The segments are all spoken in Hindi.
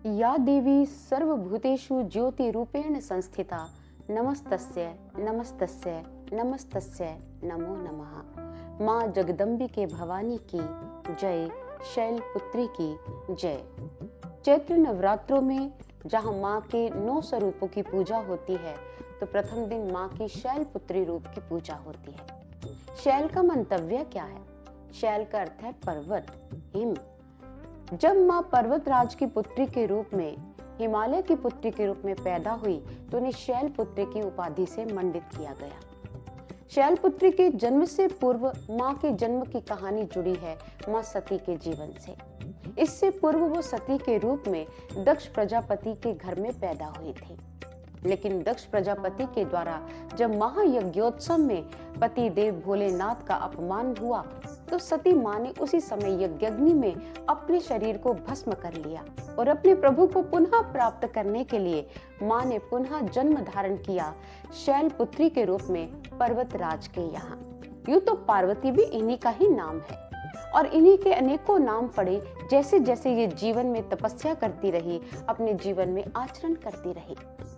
या देवी सर्वभूतेषु ज्योतिरूपेण संस्थिता नमस्तस्यै नमस्तस्यै नमस्तस्यै नमो नमः। माँ जगदम्बिके भवानी की जय, शैलपुत्री की जय। चैत्र नवरात्रों में जहाँ माँ के 9 स्वरूपों की पूजा होती है तो प्रथम दिन माँ की शैलपुत्री रूप की पूजा होती है। शैल का मंतव्य क्या है? शैल का अर्थ है पर्वत, हिम। जब माँ पर्वतराज की पुत्री के रूप में, हिमालय की पुत्री के रूप में पैदा हुई तो उन्हें शैलपुत्री की उपाधि से मंडित किया गया। शैलपुत्री के जन्म से पूर्व माँ के जन्म की कहानी जुड़ी है माँ सती के जीवन से। इससे पूर्व वो सती के रूप में दक्ष प्रजापति के घर में पैदा हुई थी, लेकिन दक्ष प्रजापति के द्वारा जब महायज्ञोत्सव में पति देव भोलेनाथ का अपमान हुआ तो सती माँ ने उसी समय यज्ञाग्नि में अपने शरीर को भस्म कर लिया और अपने प्रभु को पुनः प्राप्त करने के लिए माँ ने पुनः जन्म धारण किया शैलपुत्री के रूप में पर्वतराज के यहाँ। यूं तो पार्वती भी इन्हीं का ही नाम है और इन्हीं के अनेकों नाम पड़े जैसे जैसे ये जीवन में तपस्या करती रही, अपने जीवन में आचरण करती रही।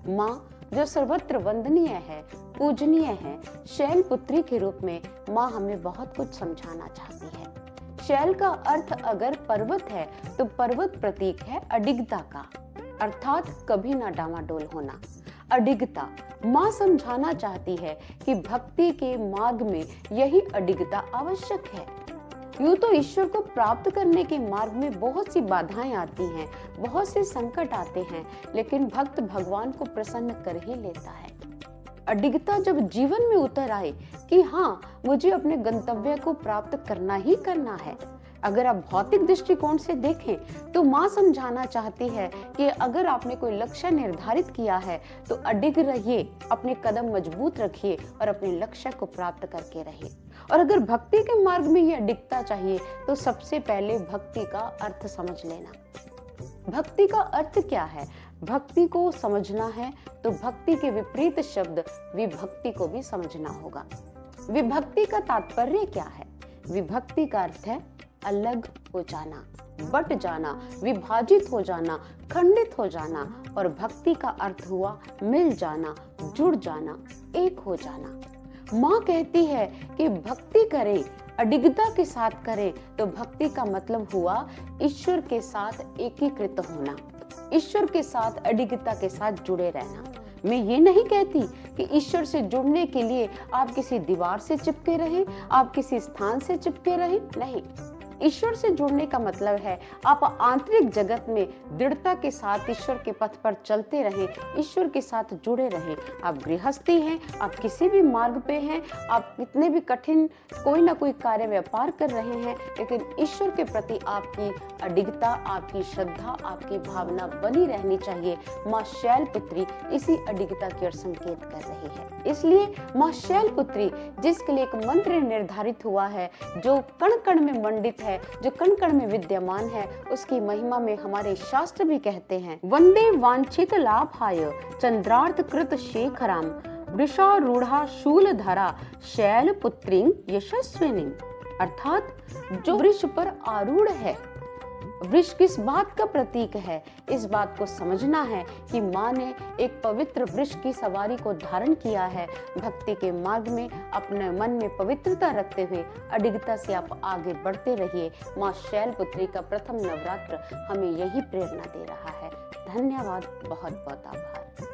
माँ जो सर्वत्र वंदनीय है, पूजनीय है, शैलपुत्री के रूप में माँ हमें बहुत कुछ समझाना चाहती है। शैल का अर्थ अगर पर्वत है तो पर्वत प्रतीक है अडिगता का, अर्थात कभी ना डामाडोल होना। अडिगता माँ समझाना चाहती है कि भक्ति के मार्ग में यही अडिगता आवश्यक है। यूं तो ईश्वर को प्राप्त करने के मार्ग में बहुत सी बाधाएं आती हैं, बहुत से संकट आते हैं, लेकिन भक्त भगवान को प्रसन्न कर ही लेता है। अडिगता जब जीवन में उतर आए कि हाँ, मुझे अपने गंतव्य को प्राप्त करना ही करना है। अगर आप भौतिक दृष्टिकोण से देखें तो माँ समझाना चाहती है कि अगर आपने कोई लक्ष्य निर्धारित किया है तो अडिग रहिए, अपने कदम मजबूत रखिए और अपने लक्ष्य को प्राप्त करके रहिए। और अगर भक्ति के मार्ग में ये अडिगता चाहिए तो सबसे पहले भक्ति का अर्थ समझ लेना। भक्ति का अर्थ क्या है? भक्ति को समझना है तो भक्ति के विपरीत शब्द विभक्ति को भी समझना होगा। विभक्ति का तात्पर्य क्या है? विभक्ति का अर्थ है अलग हो जाना, बट जाना, विभाजित हो जाना, खंडित हो जाना। और भक्ति का अर्थ हुआ मिल जाना, जुड़ जाना, एक हो जाना। माँ कहती है कि भक्ति करें, अडिगता के साथ करें तो भक्ति का मतलब हुआ ईश्वर के साथ एकीकृत होना, ईश्वर के साथ अडिगता के साथ जुड़े रहना। मैं ये नहीं कहती कि ईश्वर से जुड़ने के लिए आप किसी दीवार से चिपके रहें, आप किसी स्थान से चिपके रहें, नहीं। ईश्वर से जुड़ने का मतलब है आप आंतरिक जगत में दृढ़ता के साथ ईश्वर के पथ पर चलते रहें, ईश्वर के साथ जुड़े रहें। आप गृहस्थी हैं, आप किसी भी मार्ग पे हैं, आप कितने भी कठिन कोई ना कोई कार्य व्यापार कर रहे हैं, लेकिन ईश्वर के प्रति आपकी अडिगता, आपकी श्रद्धा, आपकी भावना बनी रहनी चाहिए। माँ शैलपुत्री इसी अडिगता की ओर संकेत कर रही है। इसलिए माँ शैलपुत्री जिसके लिए एक मंत्र निर्धारित हुआ है, जो कण कण में मंडित है, जो कण कण में विद्यमान है, उसकी महिमा में हमारे शास्त्र भी कहते हैं, वंदे वांछित लाभाय चंद्रार्थ कृत शेखराम वृषारूढ़ा शूलधरा शैलपुत्रीं यशस्विनी। अर्थात जो वृक्ष पर आरूढ़ है, वृक्ष किस बात का प्रतीक है? इस बात को समझना है कि माँ ने एक पवित्र वृक्ष की सवारी को धारण किया है। भक्ति के मार्ग में अपने मन में पवित्रता रखते हुए अडिगता से आप आगे बढ़ते रहिए। माँ शैलपुत्री का प्रथम नवरात्र हमें यही प्रेरणा दे रहा है। धन्यवाद, बहुत बहुत आभार।